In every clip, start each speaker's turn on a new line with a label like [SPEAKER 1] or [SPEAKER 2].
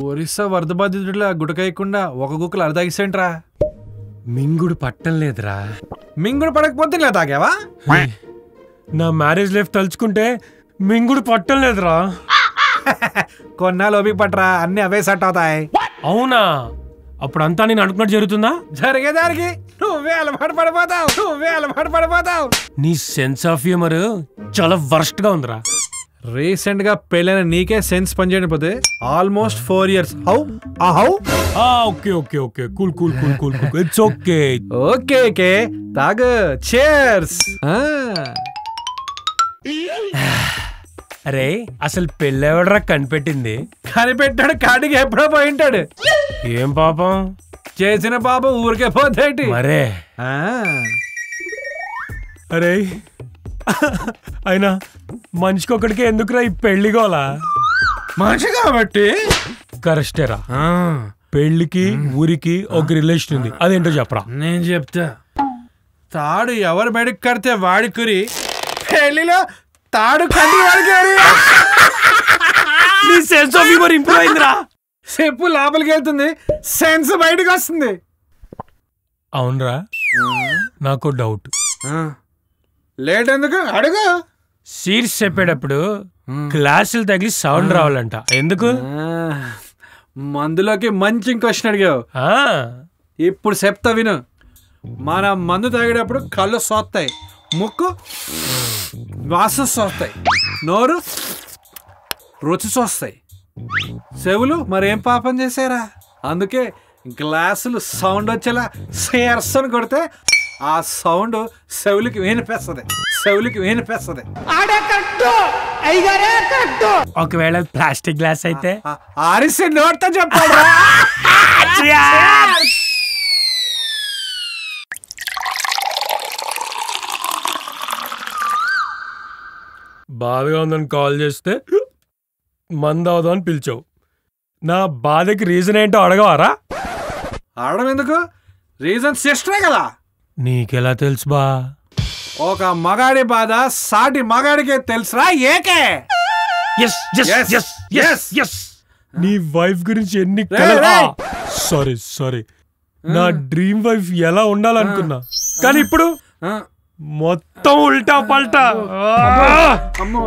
[SPEAKER 1] ఒరిస్సా వరద బాధితుడిలా గుటకయ్యకుండా ఒక గుక్కలు అర్ధాగిసేంట్రా.
[SPEAKER 2] మింగుడు పట్టం లేదురా.
[SPEAKER 1] మింగుడు పడకపోతే ఇలా తాగావా?
[SPEAKER 2] నా మ్యారేజ్ లైఫ్ తలుచుకుంటే మింగుడు పట్టం లేదురా.
[SPEAKER 1] కొన్నాళ్ళు ఓపిక పట్టరా, అన్ని అవే సెట్ అవుతాయి.
[SPEAKER 2] అవునా? అప్పుడంతా నేను అనుకున్నట్టు జరుగుతుందా?
[SPEAKER 1] జరిగేదానికి నువ్వే అలవాటు పడిపోతావు.
[SPEAKER 2] నీ సెన్స్ ఆఫ్ హ్యూమర్ చాలా వర్స్ట్ గా ఉందిరా.
[SPEAKER 1] రీసెంట్ గా పెళ్ళైన నీకే సెన్స్ పనిచేయకపోతే almost 4 years. How
[SPEAKER 2] okay okay okay cool cool cool cool cool it's okay
[SPEAKER 1] okay okay తాగు. చేర్స్.
[SPEAKER 2] అరే అసలు పెళ్ళెవడరా కనిపెట్టింది?
[SPEAKER 1] కనిపెట్టాడు, కాడికి ఎప్పుడో పోయింటాడు.
[SPEAKER 2] ఏం పాపం
[SPEAKER 1] చేసిన పాపం ఊరికే పోతాయి
[SPEAKER 2] మరే. అరే అయినా మనిషికొక్కడికి ఎందుకురా ఈ పెళ్లిగోలా?
[SPEAKER 1] మనిషి కాబట్టి
[SPEAKER 2] కరెస్టేరా. పెళ్లికి ఊరికి ఒక రిలేషన్ ఉంది, అదేంటో చెప్పరా.
[SPEAKER 1] నేను చెప్తా. తాడు ఎవరు బయటకు కడితే వాడికురి, పెళ్లిలో తాడు కట్టి వాడికి.
[SPEAKER 2] నీ సెన్స్ ఆఫ్ హ్యూమర్ ఇంప్రూవ్ అయిందిరా.
[SPEAKER 1] చెప్పు లోపలికి వెళ్తుంది, సెన్స్ బయటకు వస్తుంది.
[SPEAKER 2] అవునరా, నాకు డౌట్.
[SPEAKER 1] లేట్ ఎందుకు అడుగు.
[SPEAKER 2] సీరియస్ చెప్పేటప్పుడు గ్లాసులు తగిలి సౌండ్ రావాలంట, ఎందుకు?
[SPEAKER 1] మందులోకి మంచి క్వశ్చన్ అడిగావు. ఇప్పుడు చెప్తా విను. మన మందు తాగేటప్పుడు కళ్ళు సోస్తాయి, ముక్కు వాసన సోస్తాయి, నోరు రుచి చూస్తాయి, చెవులు మరేం పాపం చేశారా? అందుకే గ్లాసులు సౌండ్ వచ్చేలా సేర్సని కొడితే ఆ సౌండ్ చెవులకి వినిపిస్తుంది.
[SPEAKER 2] ఒకవేళ ప్లాస్టిక్ గ్లాస్ అయితే
[SPEAKER 1] ఆరిసి నోట్తో చెప్పాడు.
[SPEAKER 2] బాధగా ఉందని కాల్ చేస్తే మందు అవుదాం అని పిలిచావు. నా బాధకి రీజన్ ఏంటో అడగవారా?
[SPEAKER 1] అడగడం ఎందుకు, రీజన్ సిస్టరే కదా.
[SPEAKER 2] నీకెలా తెలుసు బా?
[SPEAKER 1] ఒక మగాడి బాధ సాటి మగాడికే తెలుసురా. ఏకే
[SPEAKER 2] నీ వైఫ్ గురించి ఎన్ని సారీ నా డ్రీమ్ వైఫ్ ఎలా ఉండాలనుకున్నా, కానీ ఇప్పుడు మొత్తం ఉల్టా పల్టా.
[SPEAKER 1] అమ్మో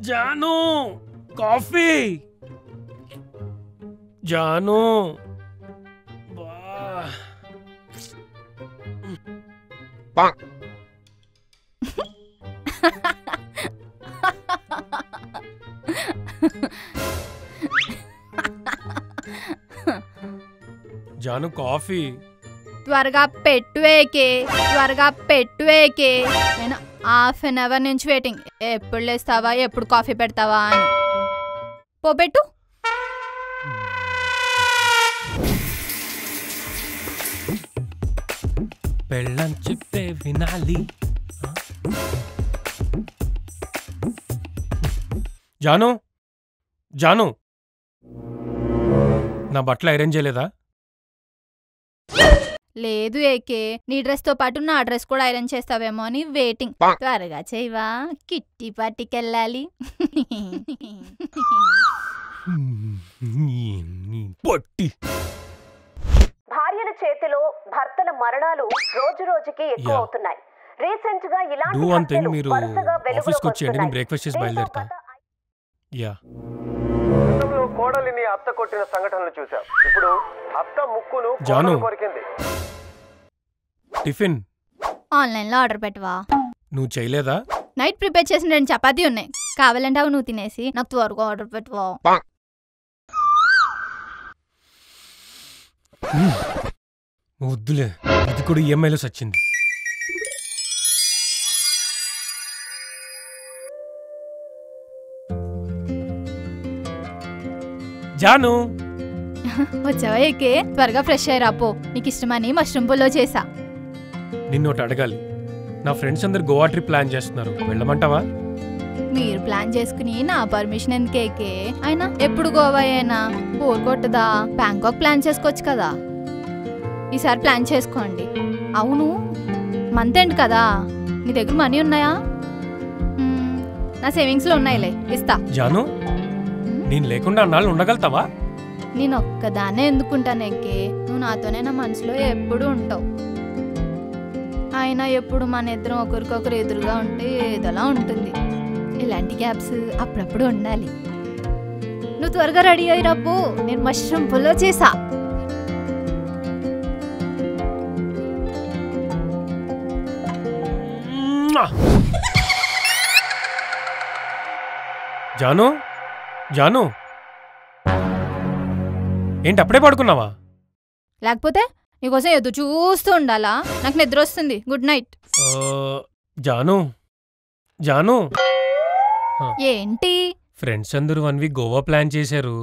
[SPEAKER 2] జాను కాఫీ జాను జాను కాఫీ
[SPEAKER 3] త్వరగా పెట్టువేకే నేను ½ నుంచి వెయిటింగ్. ఎప్పుడు లేస్తావా, ఎప్పుడు కాఫీ పెడతావా అని. పెట్టు.
[SPEAKER 2] పెళ్ళని చెప్పే వినాలి. జాను జాను నా బట్టలు ఐరన్ చేయలేదా?
[SPEAKER 3] లేదు ఏకే, నీ డ్రెస్ తో పాటు నా డ్రెస్ కూడా ఐరన్ చేస్తావేమో అని వెయిటింగ్. త్వరగా చేయవా, కిట్టి పార్టీకి వెళ్ళాలి.
[SPEAKER 4] భార్యల చేతిలో భర్తల మరణాలు రోజు రోజుకి ఎక్కువ అవుతున్నాయి. రీసెంట్ గా ఇలాంటి
[SPEAKER 2] మీరు ఆఫీస్కి వచ్చేయండి, నేను బ్రేక్ఫాస్ట్ చేసి బయలుదేరుతా. యా
[SPEAKER 5] కోడలిని అత్త కొట్టిన సంఘటనలు చూసాం. ఇప్పుడు అత్త ముక్కును
[SPEAKER 2] జాను
[SPEAKER 5] కొరికింది.
[SPEAKER 2] టిఫిన్
[SPEAKER 3] ఆన్లైన్ లో ఆర్డర్ పెట్టవా?
[SPEAKER 2] నువ్వు చేయలేదా?
[SPEAKER 3] నైట్ ప్రిపేర్ చేసిన 2 చపాతీ ఉన్నాయి, కావాలంటే అవి నువ్వు తినేసి నాకు త్వరగా ఆర్డర్ పెట్టవా?
[SPEAKER 2] వద్దులే, ఇది కూడా ఈఎంఐలో సచ్చింది. జాను
[SPEAKER 3] వచ్చావా ఏకే? త్వరగా ఫ్రెష్ అయ్యి రాపో, నీకు ఇష్టమని మష్రూమ్ పుల్లో చేసా.
[SPEAKER 2] నిన్నోటి అడగాలి, నా ఫ్రెండ్స్ అందరు గోవా ట్రిప్ ప్లాన్ చేస్తున్నారు, వెళ్ళమంటావా?
[SPEAKER 3] మీరు ప్లాన్ చేసుకుని నా పర్మిషన్ ఎందుకేకే? అయినా ఎప్పుడు గోవా అయినా బోర్ కొట్టదా? బ్యాంకాక్ ప్లాన్ చేసుకోవచ్చు కదా. ఈసారి ప్లాన్ చేసుకోండి. అవును, మంత్ ఎండ్ కదా, నీ దగ్గర మనీ ఉన్నాయా? నా సేవింగ్స్ లో ఉన్నాయిలే, ఇస్తా.
[SPEAKER 2] జాను నేను లేకుండా అన్నాళ్ళు ఉండగలుగుతావా?
[SPEAKER 3] నేను ఒక్కదాన్నే ఎందుకుంటాను ఎక్కే, నువ్వు నాతోనే నా మనసులో ఎప్పుడు ఉంటావు. అయినా ఎప్పుడు మన ఇద్దరం ఒకరికొకరు ఎదురుగా ఉంటే ఏదోలా ఉంటుంది. ఇలాంటి గ్యాప్స్ అప్పుడప్పుడు ఉండాలి. నువ్వు త్వరగా రెడీ అయ్యి రాపో, నేను మష్రూమ్ పుల్లో చేసా.
[SPEAKER 2] జాను జాను ఏంటి అప్పుడే పడుకున్నావా?
[SPEAKER 3] లేకపోతే నీకోసం ఎదురు చూస్తూ ఉండాలా? నాకు నిద్ర వస్తుంది. Good night.
[SPEAKER 2] జాను జాను
[SPEAKER 3] ఏంటి?
[SPEAKER 2] ఫ్రెండ్స్ అందరూ 1 వీక్ గోవా ప్లాన్ చేశారు.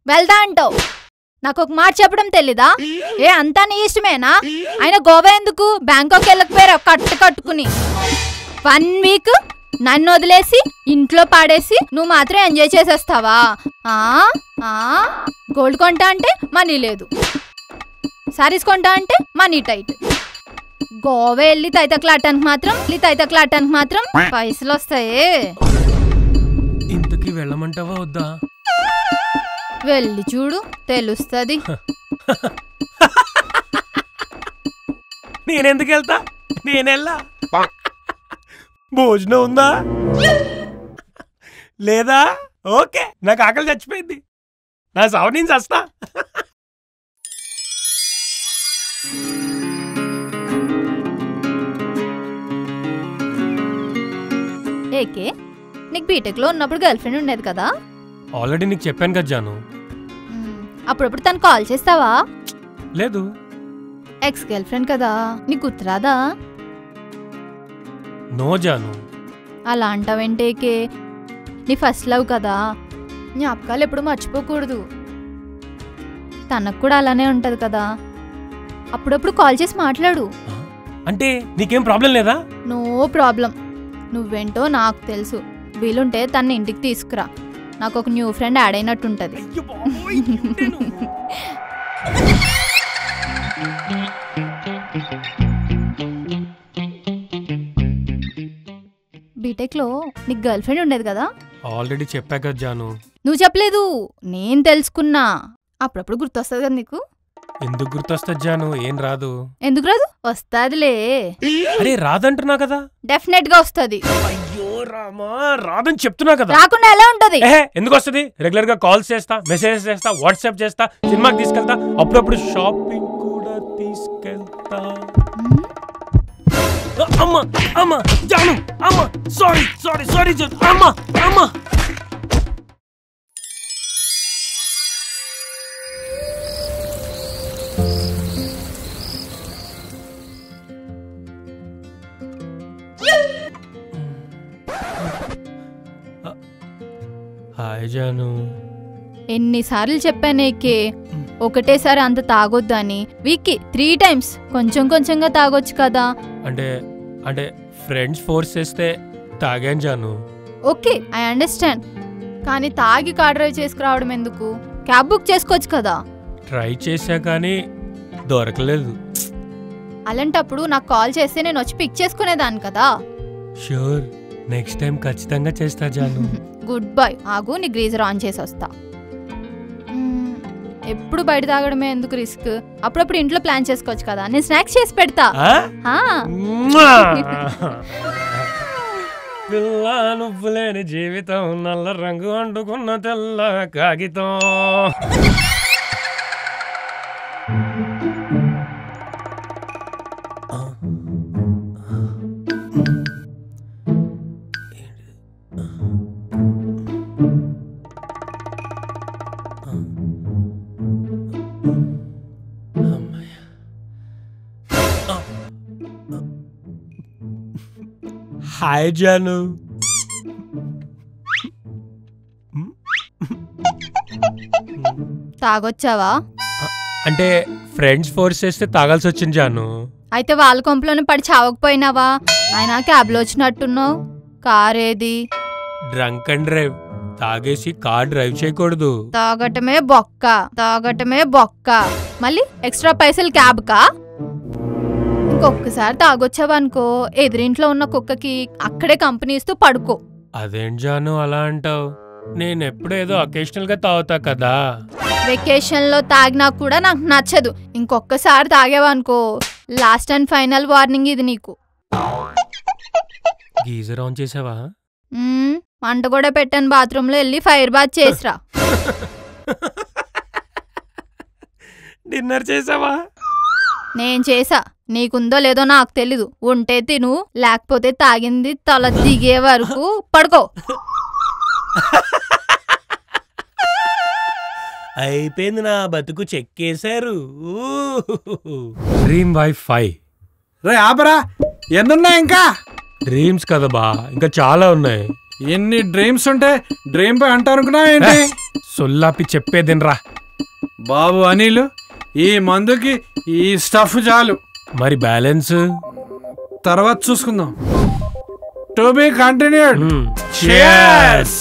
[SPEAKER 3] వెళ్దా అంటావు, నాకు ఒక మాట చెప్పడం తెలీదా? అంతా నీ ఇష్టమేనా? ఆయన గోవా ఎందుకు, బ్యాంకాక్ వెళ్ళకపోయారు కట్టుకుని. 1 వీక్ నన్ను వదిలేసి ఇంట్లో పాడేసి నువ్వు మాత్రం ఎంజాయ్ చేసేస్తావా? గోల్డ్ కొంటా అంటే మనీ లేదు, సారీస్ కొంటా అంటే మనీ టైట్. గోవా వెళ్ళి తైతక్లాటానికి మాత్రం పైసలు వస్తాయే.
[SPEAKER 2] ఇంతకీ వెళ్ళమంటావా వద్దా?
[SPEAKER 3] వెళ్ళి చూడు, తెలుస్తుంది.
[SPEAKER 2] నేనెందుకు వెళ్తా, నేనెళ్ళా. భోజనం ఉందా లేదా? ఓకే, నాకు ఆకలి చచ్చిపోయింది, నా సావు నేను చస్తా.
[SPEAKER 3] ఏకే, నీకు బీటెక్ లో ఉన్నప్పుడు గర్ల్ ఫ్రెండ్ ఉండేది కదా?
[SPEAKER 2] ఆల్రెడీ నీకు చెప్పాను కదా జాను.
[SPEAKER 3] అప్పుడప్పుడు తను కాల్ చేస్తావా?
[SPEAKER 2] లేదు.
[SPEAKER 3] ఎక్స్ గర్ల్ ఫ్రెండ్ కదా, నీకు గుర్తురాదా?
[SPEAKER 2] నో జాను.
[SPEAKER 3] అలా అంటావేంటేకే, నీ ఫస్ట్ లవ్ కదా, జ్ఞాపకాలు ఎప్పుడు మర్చిపోకూడదు. తనకు కూడా అలానే ఉంటది కదా, అప్పుడప్పుడు కాల్ చేసి మాట్లాడు.
[SPEAKER 2] అంటే నీకేం ప్రాబ్లం లేదా?
[SPEAKER 3] No problem. నువ్వేంటో నాకు తెలుసు. వీలుంటే తన ఇంటికి తీసుకురా, నాకు ఒక న్యూ ఫ్రెండ్ యాడ్ అయినట్టుంటది. బీటెక్ లో నీకు గర్ల్ ఫ్రెండ్ ఉండేది కదా?
[SPEAKER 2] ఆల్రెడీ చెప్పా కదా జాను.
[SPEAKER 3] నువ్వు చెప్పలేదు, నేను తెలుసుకున్నా. అప్పుడప్పుడు గుర్తొస్తుంది కదా నీకు?
[SPEAKER 2] ఎందుకు గుర్తొస్తుంది జాను? ఏం రాదు.
[SPEAKER 3] ఎందుకు రాదు? వస్తాదిలే.
[SPEAKER 2] అరే రాదంటున్నా కదా.
[SPEAKER 3] డెఫినెట్ గా వస్తుంది.
[SPEAKER 2] అయ్యో రామా రాదని చెప్తున్నా కదా.
[SPEAKER 3] రాకుండా ఎలా ఉంటది?
[SPEAKER 2] ఎందుకు వస్తుంది? రెగ్యులర్ గా కాల్స్ చేస్తా, మెసేజెస్ చేస్తా, వాట్సాప్ చేస్తా, సినిమాకి తీసుకెళ్తా, అప్పుడప్పుడు షాపింగ్ కూడా తీసుకెళ్తా. అమ్మా అమ్మా జాను అమ్మా సారీ సారీ సారీ అమ్మా అమ్మా. హాయ్ జాను.
[SPEAKER 3] ఎన్నిసార్లు చెప్పానేకే ఒకటేసారి అంత తాగొద్దని. వీక్కి 3 times కొంచెం కొంచెంగా తాగొచ్చు కదా.
[SPEAKER 2] అంటే అంటే ఫ్రెండ్స్ ఫోర్స్ చేస్తే తాగాను జాను.
[SPEAKER 3] Okay I understand. కానీ తాగి కార్ డ్రైవ్ చేసుకురావడం ఎందుకు? క్యాబ్ బుక్ చేసుకోవచ్చు కదా.
[SPEAKER 2] ట్రై చేశా కానీ దొరకలేదు.
[SPEAKER 3] అలాంటప్పుడు నాకు కాల్ చేస్తే నేను వచ్చి పిక్ చేసుకునేదాన్ని కదా.
[SPEAKER 2] షూర్, నెక్స్ట్ టైం ఖచ్చితంగా చేస్తా జాను.
[SPEAKER 3] Good bye. ఆగు, నీ గ్రీజర్ ఆన్ చేసి వస్తా. ఎప్పుడు బయట తాగడమే ఎందుకు రిస్క్? అప్పుడప్పుడు ఇంట్లో ప్లాన్ చేసుకోవచ్చు కదా. నేను స్నాక్స్ చేసి పెడతా.
[SPEAKER 2] పిల్ల నువ్వు లేని జీవితం నల్ల రంగు అంటుకున్న తెల్ల కాగితం. హాయ్ జాను.
[SPEAKER 3] తాగొచ్చావా?
[SPEAKER 2] అంటే ఫ్రెండ్స్ ఫోర్స్ చేస్తే తాగాల్సి వచ్చింది జాను.
[SPEAKER 3] అయితే వాళ్ళ కొంపలోనే పడి చావకపోయినావా? ఆయన క్యాబ్లో వచ్చినట్టున్నావు. కార్ ఏది?
[SPEAKER 2] Drunk and drive. తాగేసి కార్ డ్రైవ్ చేయకూడదు.
[SPEAKER 3] తాగటమే బొక్క, తాగటమే బొక్క. మళ్ళీ ఎక్స్ట్రా పైసలు క్యాబ్ కా? ఇంకొకసారి తాగొచ్చావనుకో ఎదురింట్లో ఉన్న కుక్కకి అక్కడే కంపెనీ ఇస్తూ పడుకో.
[SPEAKER 2] అదేం జాను అలా అంటావు? నేను ఎప్పుడేదో అకేషనల్ గా తాగుతా కదా.
[SPEAKER 3] వెకేషన్ లో తాగినా కూడా నాకు నచ్చదు. ఇంకొకసారి తాగావనుకో లాస్ట్ అండ్ ఫైనల్ వార్నింగ్ ఇది నీకు.
[SPEAKER 2] గీజర్ ఆన్ చేసావా?
[SPEAKER 3] మంట కూడా పెట్టాను. బాత్రూమ్ లో వెళ్ళి ఫైర్ బాత్ చేసిరా.
[SPEAKER 2] డిన్నర్ చేసావా?
[SPEAKER 3] నేను చేసా. నీకుందో లేదో నాకు తెలీదు. ఉంటే తిను, లేకపోతే తాగింది తల దిగే వరకు పడుకో.
[SPEAKER 2] అయిపోయింది, నా బతుకు చెక్కేశారు. Dream wife 5.
[SPEAKER 1] రే ఆపరా, ఎన్నున్నాయి ఇంకా?
[SPEAKER 2] డ్రీమ్స్ కదా బా, ఇంకా చాలా ఉన్నాయి.
[SPEAKER 1] ఎన్ని డ్రీమ్స్ ఉంటే డ్రీమ్ పై అంటారనుకున్నా ఏంటి?
[SPEAKER 2] సొల్లాపి చెప్పేదినరా
[SPEAKER 1] బాబు అనిల్, ఈ మందుకి ఈ స్టఫ్ చాలు.
[SPEAKER 2] మరి బ్యాలెన్స్
[SPEAKER 1] తర్వాత చూసుకుందాం. To be continued.
[SPEAKER 2] Cheers.